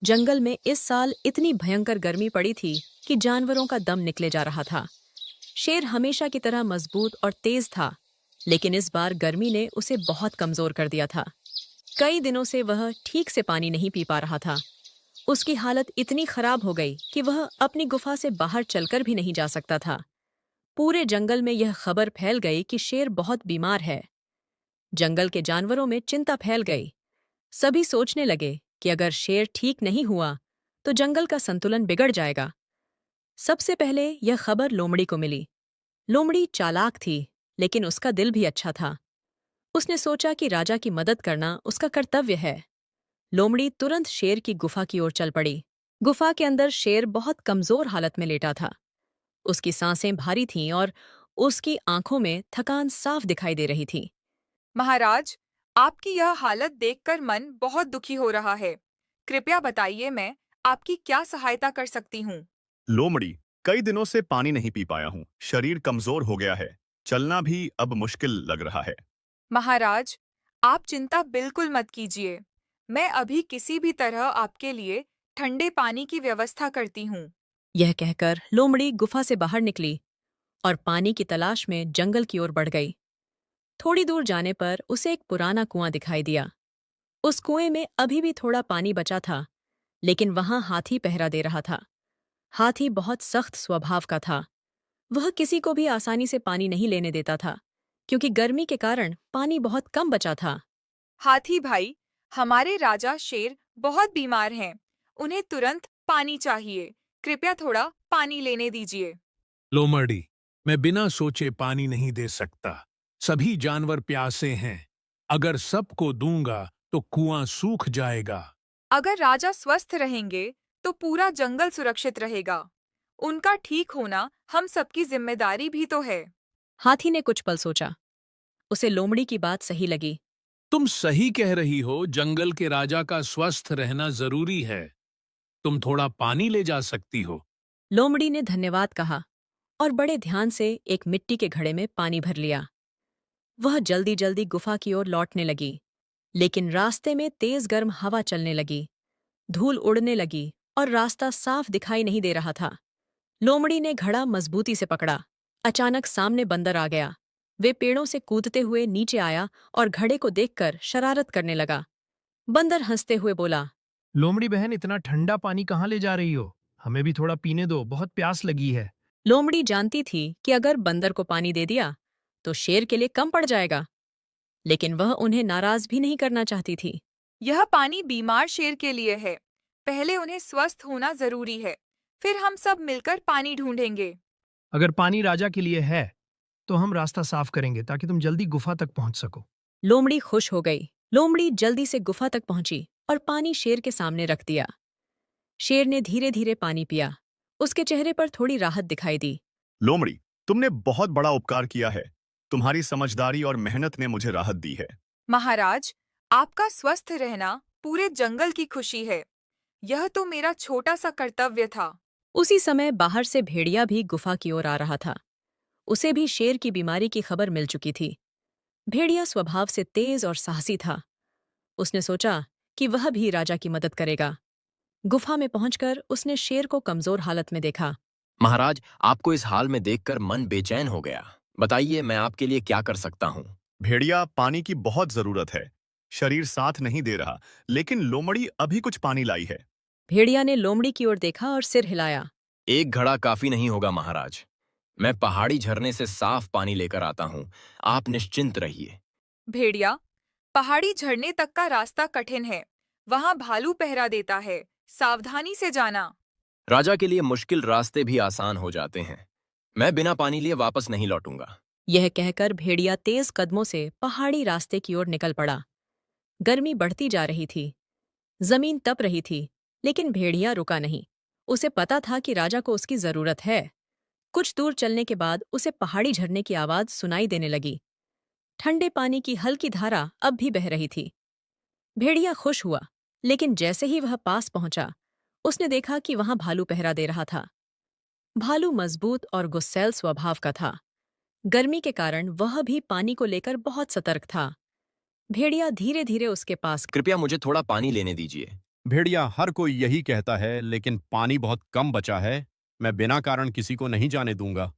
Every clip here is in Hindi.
जंगल में इस साल इतनी भयंकर गर्मी पड़ी थी कि जानवरों का दम निकले जा रहा था। शेर हमेशा की तरह मजबूत और तेज था, लेकिन इस बार गर्मी ने उसे बहुत कमजोर कर दिया था। कई दिनों से वह ठीक से पानी नहीं पी पा रहा था। उसकी हालत इतनी खराब हो गई कि वह अपनी गुफा से बाहर चलकर भी नहीं जा सकता था। पूरे जंगल में यह खबर फैल गई कि शेर बहुत बीमार है। जंगल के जानवरों में चिंता फैल गई। सभी सोचने लगे कि अगर शेर ठीक नहीं हुआ तो जंगल का संतुलन बिगड़ जाएगा। सबसे पहले यह खबर लोमड़ी को मिली। लोमड़ी चालाक थी, लेकिन उसका दिल भी अच्छा था। उसने सोचा कि राजा की मदद करना उसका कर्तव्य है। लोमड़ी तुरंत शेर की गुफा की ओर चल पड़ी। गुफा के अंदर शेर बहुत कमजोर हालत में लेटा था। उसकी सांसें भारी थीं और उसकी आंखों में थकान साफ दिखाई दे रही थी। महाराज, आपकी यह हालत देखकर मन बहुत दुखी हो रहा है। कृपया बताइए, मैं आपकी क्या सहायता कर सकती हूँ। लोमड़ी, कई दिनों से पानी नहीं पी पाया हूँ। शरीर कमजोर हो गया है। चलना भी अब मुश्किल लग रहा है। महाराज, आप चिंता बिल्कुल मत कीजिए। मैं अभी किसी भी तरह आपके लिए ठंडे पानी की व्यवस्था करती हूँ। यह कहकर लोमड़ी गुफा से बाहर निकली और पानी की तलाश में जंगल की ओर बढ़ गई। थोड़ी दूर जाने पर उसे एक पुराना कुआं दिखाई दिया। उस कुएं में अभी भी थोड़ा पानी बचा था, लेकिन वहां हाथी पहरा दे रहा था। हाथी बहुत सख्त स्वभाव का था। वह किसी को भी आसानी से पानी नहीं लेने देता था, क्योंकि गर्मी के कारण पानी बहुत कम बचा था। हाथी भाई, हमारे राजा शेर बहुत बीमार हैं। उन्हें तुरंत पानी चाहिए। कृपया थोड़ा पानी लेने दीजिए। लोमड़ी, मैं बिना सोचे पानी नहीं दे सकता। सभी जानवर प्यासे हैं। अगर सबको दूंगा तो कुआं सूख जाएगा। अगर राजा स्वस्थ रहेंगे तो पूरा जंगल सुरक्षित रहेगा। उनका ठीक होना हम सबकी जिम्मेदारी भी तो है। हाथी ने कुछ पल सोचा। उसे लोमड़ी की बात सही लगी। तुम सही कह रही हो, जंगल के राजा का स्वस्थ रहना जरूरी है। तुम थोड़ा पानी ले जा सकती हो। लोमड़ी ने धन्यवाद कहा और बड़े ध्यान से एक मिट्टी के घड़े में पानी भर लिया। वह जल्दी जल्दी गुफा की ओर लौटने लगी, लेकिन रास्ते में तेज गर्म हवा चलने लगी। धूल उड़ने लगी और रास्ता साफ दिखाई नहीं दे रहा था। लोमड़ी ने घड़ा मजबूती से पकड़ा। अचानक सामने बंदर आ गया। वे पेड़ों से कूदते हुए नीचे आया और घड़े को देखकर शरारत करने लगा। बंदर हंसते हुए बोला, लोमड़ी बहन, इतना ठंडा पानी कहाँ ले जा रही हो? हमें भी थोड़ा पीने दो, बहुत प्यास लगी है। लोमड़ी जानती थी कि अगर बंदर को पानी दे दिया तो शेर के लिए कम पड़ जाएगा, लेकिन वह उन्हें नाराज भी नहीं करना चाहती थी। यह पानी बीमार शेर के लिए है। पहले उन्हें स्वस्थ होना जरूरी है। फिर हम सब मिलकर पानी ढूंढेंगे। अगर पानी राजा के लिए है, तो हम रास्ता साफ करेंगे ताकि तुम जल्दी गुफा तक पहुंच सको। लोमड़ी खुश हो गई। लोमड़ी जल्दी से गुफा तक पहुंची और पानी शेर के सामने रख दिया। शेर ने धीरे धीरे पानी पिया। उसके चेहरे पर थोड़ी राहत दिखाई दी। लोमड़ी, तुमने बहुत बड़ा उपकार किया है। तुम्हारी समझदारी और मेहनत ने मुझे राहत दी है। महाराज, आपका स्वस्थ रहना पूरे जंगल की खुशी है। यह तो मेरा छोटा सा कर्तव्य था। उसी समय बाहर से भेड़िया भी गुफा की ओर आ रहा था। उसे भी शेर की बीमारी की खबर मिल चुकी थी। भेड़िया स्वभाव से तेज और साहसी था। उसने सोचा कि वह भी राजा की मदद करेगा। गुफा में पहुंचकर उसने शेर को कमजोर हालत में देखा। महाराज, आपको इस हाल में देखकर मन बेचैन हो गया। बताइए, मैं आपके लिए क्या कर सकता हूँ। भेड़िया, पानी की बहुत जरूरत है। शरीर साथ नहीं दे रहा, लेकिन लोमड़ी अभी कुछ पानी लाई है। भेड़िया ने लोमड़ी की ओर देखा और सिर हिलाया। एक घड़ा काफी नहीं होगा महाराज। मैं पहाड़ी झरने से साफ पानी लेकर आता हूँ। आप निश्चिंत रहिए। भेड़िया, पहाड़ी झरने तक का रास्ता कठिन है। वहाँ भालू पहरा देता है। सावधानी से जाना। राजा के लिए मुश्किल रास्ते भी आसान हो जाते हैं। मैं बिना पानी लिए वापस नहीं लौटूंगा। यह कहकर भेड़िया तेज कदमों से पहाड़ी रास्ते की ओर निकल पड़ा। गर्मी बढ़ती जा रही थी। जमीन तप रही थी, लेकिन भेड़िया रुका नहीं। उसे पता था कि राजा को उसकी जरूरत है। कुछ दूर चलने के बाद उसे पहाड़ी झरने की आवाज सुनाई देने लगी। ठंडे पानी की हल्की धारा अब भी बह रही थी। भेड़िया खुश हुआ, लेकिन जैसे ही वह पास पहुंचा, उसने देखा कि वहां भालू पहरा दे रहा था। भालू मजबूत और गुस्सैल स्वभाव का था। गर्मी के कारण वह भी पानी को लेकर बहुत सतर्क था। भेड़िया धीरे धीरे उसके पास। कृपया मुझे थोड़ा पानी लेने दीजिए। भेड़िया, हर कोई यही कहता है, लेकिन पानी बहुत कम बचा है। मैं बिना कारण किसी को नहीं जाने दूंगा।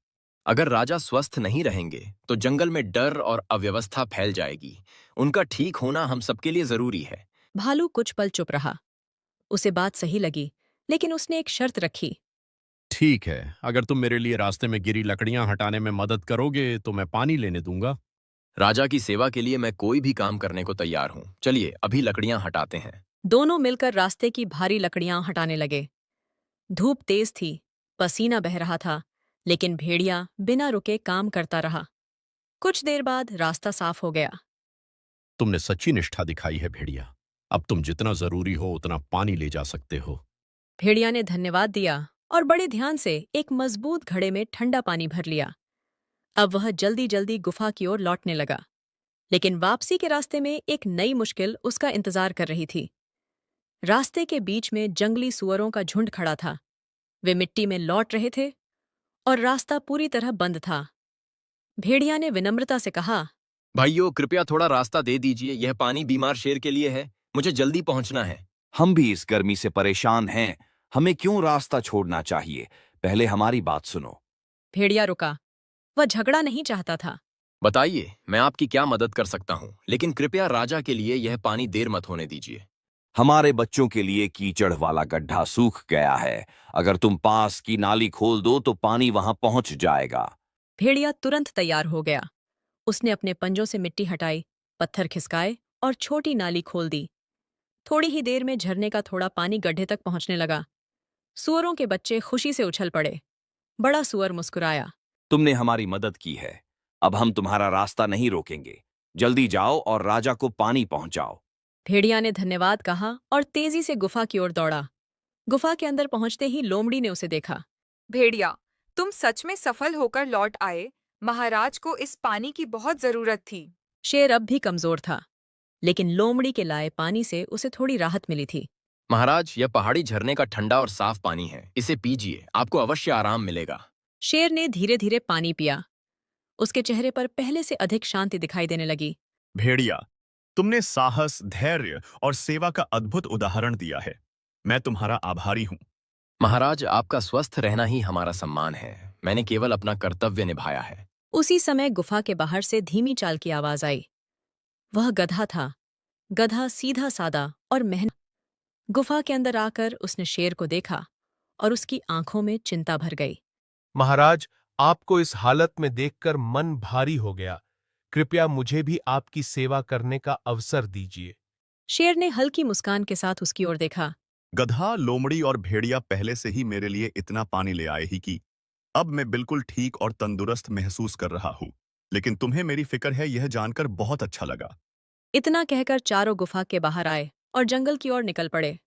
अगर राजा स्वस्थ नहीं रहेंगे तो जंगल में डर और अव्यवस्था फैल जाएगी। उनका ठीक होना हम सबके लिए जरूरी है। भालू कुछ पल चुप रहा। उसे बात सही लगी, लेकिन उसने एक शर्त रखी। ठीक है, अगर तुम मेरे लिए रास्ते में गिरी लकड़ियां हटाने में मदद करोगे तो मैं पानी लेने दूंगा। राजा की सेवा के लिए मैं कोई भी काम करने को तैयार हूँ। चलिए अभी लकड़ियां हटाते हैं। दोनों मिलकर रास्ते की भारी लकड़ियां हटाने लगे। धूप तेज थी, पसीना बह रहा था, लेकिन भेड़िया बिना रुके काम करता रहा। कुछ देर बाद रास्ता साफ हो गया। तुमने सच्ची निष्ठा दिखाई है भेड़िया। अब तुम जितना जरूरी हो उतना पानी ले जा सकते हो। भेड़िया ने धन्यवाद दिया और बड़े ध्यान से एक मजबूत घड़े में ठंडा पानी भर लिया। अब वह जल्दी जल्दी गुफा की ओर लौटने लगा, लेकिन वापसी के रास्ते में एक नई मुश्किल उसका इंतजार कर रही थी। रास्ते के बीच में जंगली सुअरों का झुंड खड़ा था। वे मिट्टी में लौट रहे थे और रास्ता पूरी तरह बंद था। भेड़िया ने विनम्रता से कहा, भाइयों, कृपया थोड़ा रास्ता दे दीजिए। यह पानी बीमार शेर के लिए है। मुझे जल्दी पहुंचना है। हम भी इस गर्मी से परेशान हैं। हमें क्यों रास्ता छोड़ना चाहिए? पहले हमारी बात सुनो। भेड़िया रुका। वह झगड़ा नहीं चाहता था। बताइए, मैं आपकी क्या मदद कर सकता हूँ, लेकिन कृपया राजा के लिए यह पानी देर मत होने दीजिए। हमारे बच्चों के लिए कीचड़ वाला गड्ढा सूख गया है। अगर तुम पास की नाली खोल दो तो पानी वहां पहुंच जाएगा। भेड़िया तुरंत तैयार हो गया। उसने अपने पंजों से मिट्टी हटाई, पत्थर खिसकाए और छोटी नाली खोल दी। थोड़ी ही देर में झरने का थोड़ा पानी गड्ढे तक पहुंचने लगा। सुअरों के बच्चे खुशी से उछल पड़े। बड़ा सुअर मुस्कुराया। तुमने हमारी मदद की है। अब हम तुम्हारा रास्ता नहीं रोकेंगे। जल्दी जाओ और राजा को पानी पहुंचाओ। भेड़िया ने धन्यवाद कहा और तेजी से गुफा की ओर दौड़ा। गुफा के अंदर पहुंचते ही लोमड़ी ने उसे देखा। भेड़िया, तुम सच में सफल होकर लौट आए। महाराज को इस पानी की बहुत जरूरत थी। शेर अब भी कमजोर था, लेकिन लोमड़ी के लाए पानी से उसे थोड़ी राहत मिली थी। महाराज, यह पहाड़ी झरने का ठंडा और साफ पानी है। इसे पीजिए, आपको अवश्य आराम मिलेगा। शेर ने धीरे धीरे पानी पिया। उसके चेहरे पर पहले से अधिक शांति दिखाई देने लगी। भेड़िया, तुमने साहस, धैर्य और सेवा का अद्भुत उदाहरण दिया है। मैं तुम्हारा आभारी हूँ। महाराज, आपका स्वस्थ रहना ही हमारा सम्मान है। मैंने केवल अपना कर्तव्य निभाया है। उसी समय गुफा के बाहर से धीमी चाल की आवाज आई। वह गधा था। गधा सीधा सादा और मेहनत। गुफा के अंदर आकर उसने शेर को देखा और उसकी आंखों में चिंता भर गई। महाराज, आपको इस हालत में देखकर मन भारी हो गया। कृपया मुझे भी आपकी सेवा करने का अवसर दीजिए। शेर ने हल्की मुस्कान के साथ उसकी ओर देखा। गधा, लोमड़ी और भेड़िया पहले से ही मेरे लिए इतना पानी ले आए ही कि अब मैं बिल्कुल ठीक और तंदुरुस्त महसूस कर रहा हूँ। लेकिन तुम्हें मेरी फिक्र है, यह जानकर बहुत अच्छा लगा। इतना कहकर चारों गुफा के बाहर आए और जंगल की ओर निकल पड़े।